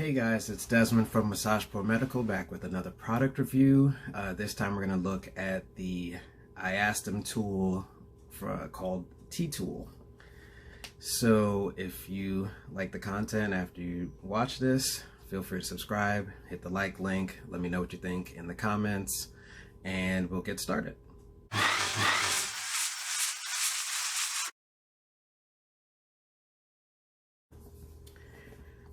Hey guys, it's Desmond from Massage Pro Medical back with another product review. This time we're going to look at the IASTM tool called TTool. So if you like the content after you watch this, feel free to subscribe, hit the like link, let me know what you think in the comments, and we'll get started.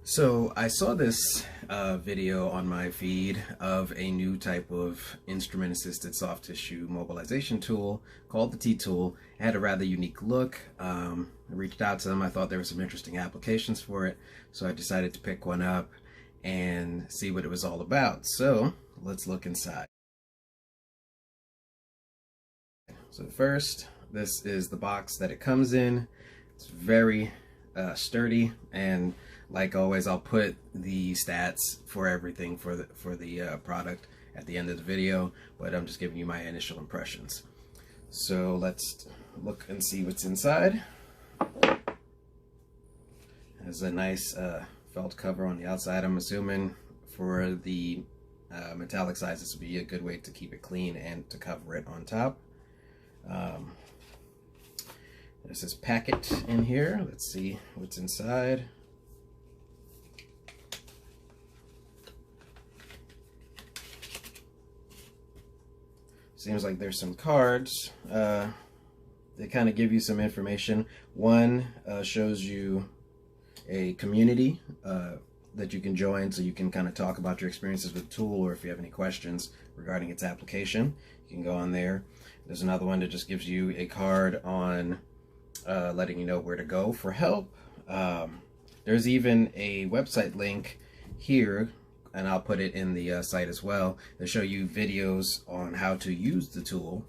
So I saw this video on my feed of a new type of instrument-assisted soft tissue mobilization tool called the TTool. It had a rather unique look. I reached out to them. I thought there were some interesting applications for it, so I decided to pick one up and see what it was all about. So let's look inside. So first, this is the box that it comes in. It's very sturdy, and like always, I'll put the stats for everything for the product at the end of the video, but I'm just giving you my initial impressions. So let's look and see what's inside. It has a nice felt cover on the outside. I'm assuming for the metallic size, this would be a good way to keep it clean and to cover it on top. There's this packet in here. Let's see what's inside. Seems like there's some cards. They kind of give you some information. One shows you a community that you can join, so you can kind of talk about your experiences with the tool, or if you have any questions regarding its application, you can go on there. There's another one that just gives you a card on letting you know where to go for help. There's even a website link here, and I'll put it in the site as well, to show you videos on how to use the tool,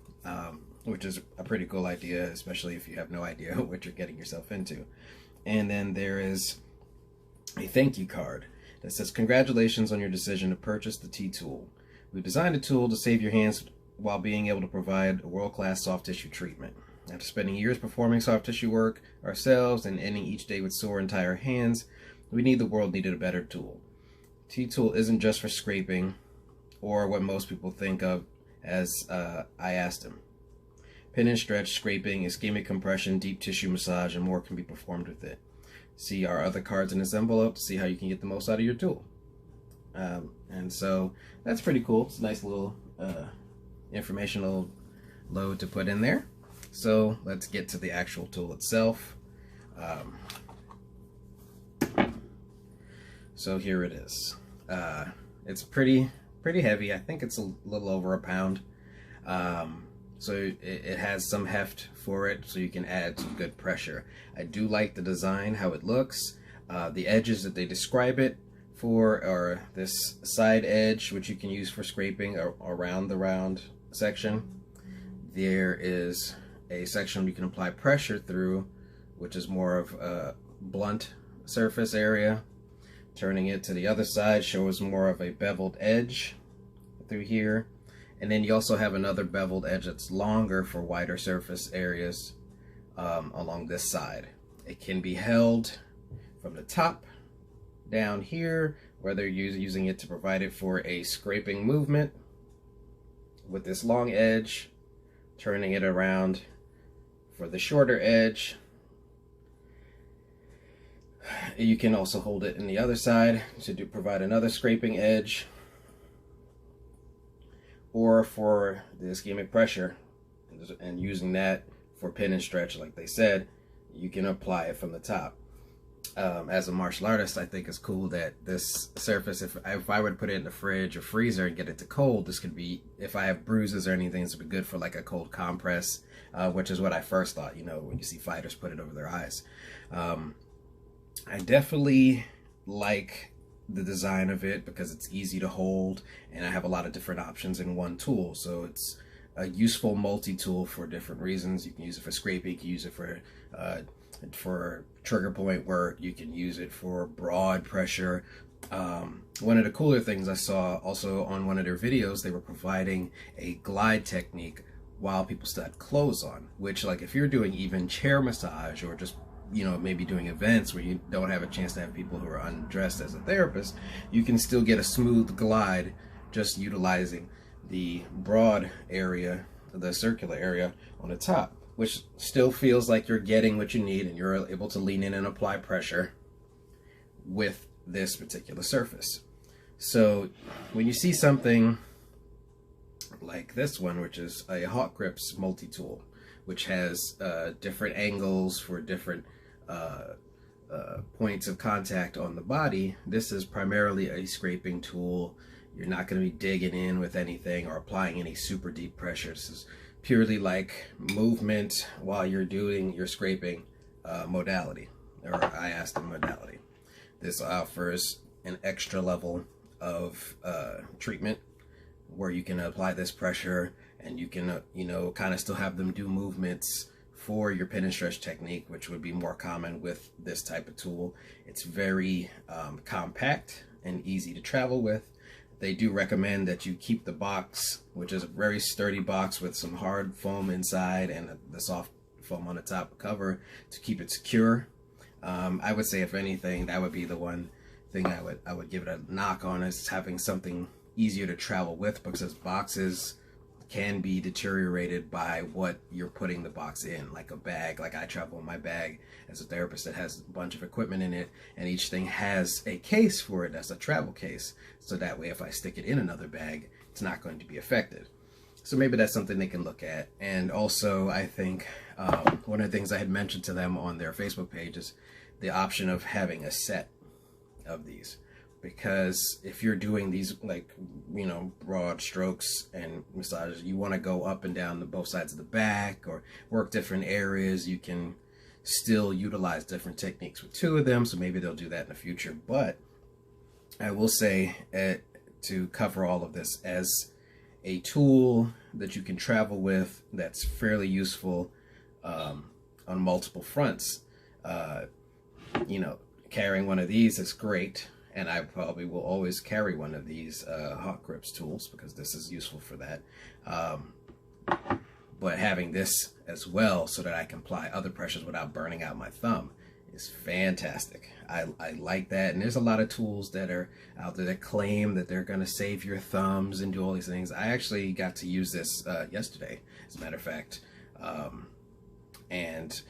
which is a pretty cool idea, especially if you have no idea what you're getting yourself into. And then there is a thank you card that says, "Congratulations on your decision to purchase the TTool. We designed a tool to save your hands while being able to provide a world-class soft tissue treatment. After spending years performing soft tissue work ourselves and ending each day with sore and tired hands, the world needed a better tool. TTool isn't just for scraping or what most people think of as IASTM. Pin and stretch, scraping, ischemic compression, deep tissue massage, and more can be performed with it. See our other cards in this envelope to see how you can get the most out of your tool." And so that's pretty cool. It's a nice little informational load to put in there. So let's get to the actual tool itself. So here it is. It's pretty heavy. I think it's a little over a pound. So it has some heft for it, so you can add some good pressure. I do like the design, how it looks. The edges that they describe it for are this side edge, which you can use for scraping around the round section. There is a section you can apply pressure through, which is more of a blunt surface area. Turning it to the other side shows more of a beveled edge through here. And then you also have another beveled edge that's longer for wider surface areas along this side. It can be held from the top down here, whether you're using it to provide it for a scraping movement with this long edge, turning it around for the shorter edge. You can also hold it in the other side to provide another scraping edge, or for the ischemic pressure, and using that for pin and stretch, like they said, you can apply it from the top. As a martial artist, I think it's cool that this surface, if I were to put it in the fridge or freezer and get it to cold, this could be, if I have bruises or anything, this would be good for like a cold compress, which is what I first thought, you know, when you see fighters put it over their eyes. I definitely like the design of it because it's easy to hold, and I have a lot of different options in one tool. So it's a useful multi-tool for different reasons. You can use it for scraping, you can use it for trigger point work, you can use it for broad pressure. One of the cooler things I saw also on one of their videos, they were providing a glide technique while people still had clothes on, which, like, if you're doing even chair massage or just you know, maybe doing events where you don't have a chance to have people who are undressed as a therapist, you can still get a smooth glide just utilizing the broad area, the circular area on the top, which still feels like you're getting what you need and you're able to lean in and apply pressure with this particular surface. So when you see something like this one, which is a Hawk Grips multi-tool, which has different angles for different points of contact on the body, this is primarily a scraping tool. You're not going to be digging in with anything or applying any super deep pressure. This is purely like movement while you're doing your scraping modality, or IASTM modality. This offers an extra level of treatment where you can apply this pressure and you can, you know, kind of still have them do movements for your pin and stretch technique, which would be more common with this type of tool. It's very compact and easy to travel with. They do recommend that you keep the box, which is a very sturdy box with some hard foam inside and the soft foam on the top cover to keep it secure. I would say, if anything, that would be the one thing I would give it a knock on, is having something easier to travel with, because boxes can be deteriorated by what you're putting the box in, like a bag. Like I travel in my bag as a therapist that has a bunch of equipment in it, and each thing has a case for it that's a travel case, so that way if I stick it in another bag, it's not going to be affected. So maybe that's something they can look at. And also, I think one of the things I had mentioned to them on their Facebook page is the option of having a set of these. Because if you're doing these, like, you know, broad strokes and massages, you want to go up and down both sides of the back or work different areas. You can still utilize different techniques with two of them, so maybe they'll do that in the future. But I will say, to cover all of this, as a tool that you can travel with that's fairly useful on multiple fronts, you know, carrying one of these is great. And I probably will always carry one of these Hawk Grips tools, because this is useful for that. But having this as well so that I can apply other pressures without burning out my thumb is fantastic. I like that. And there's a lot of tools that are out there that claim that they're going to save your thumbs and do all these things. I actually got to use this yesterday, as a matter of fact. And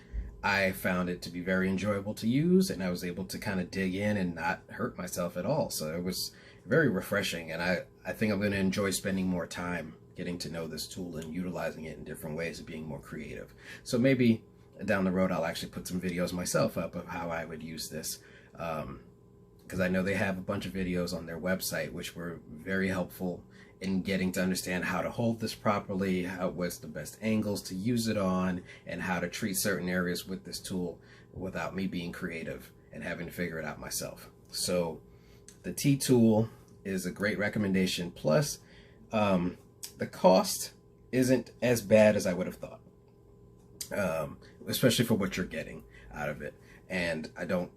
I found it to be very enjoyable to use, and I was able to kind of dig in and not hurt myself at all. So it was very refreshing, and I think I'm going to enjoy spending more time getting to know this tool and utilizing it in different ways and being more creative. So maybe down the road I'll actually put some videos myself up of how I would use this, because I know they have a bunch of videos on their website which were very helpful in getting to understand how to hold this properly, what's the best angles to use it on, and how to treat certain areas with this tool without me being creative and having to figure it out myself. So the TTool is a great recommendation. Plus, the cost isn't as bad as I would have thought, especially for what you're getting out of it. And I don't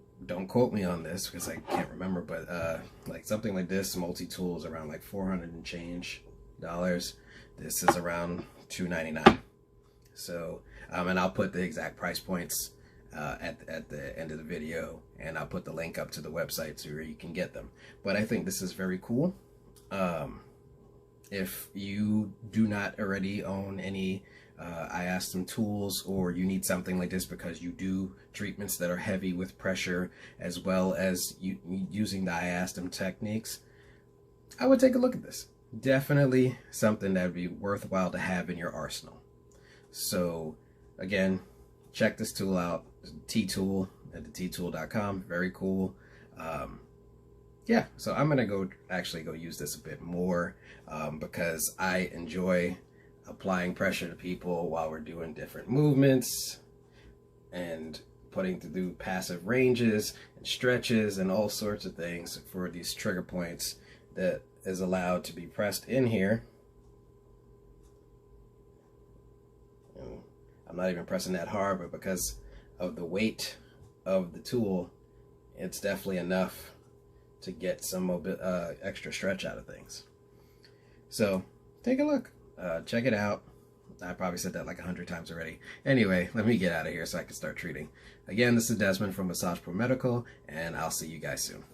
quote me on this because I can't remember, but like something like this multi-tool is around like $400 and change. This is around $299. So and I'll put the exact price points at the end of the video, and I'll put the link up to the website so where you can get them. But I think this is very cool. If you do not already own any IASTM tools, or you need something like this because you do treatments that are heavy with pressure as well as using the IASTM techniques, I would take a look at this. Definitely something that would be worthwhile to have in your arsenal. So again, check this tool out, TTool at TTool.com. Very cool. Yeah, so I'm gonna go use this a bit more because I enjoy applying pressure to people while we're doing different movements and putting to do passive ranges and stretches and all sorts of things for these trigger points that is allowed to be pressed in here. And I'm not even pressing that hard, but because of the weight of the tool, it's definitely enough to get some extra stretch out of things. So take a look. Check it out. I probably said that like 100 times already. Anyway, let me get out of here so I can start treating. Again, this is Desmond from Massage Pro Medical, and I'll see you guys soon.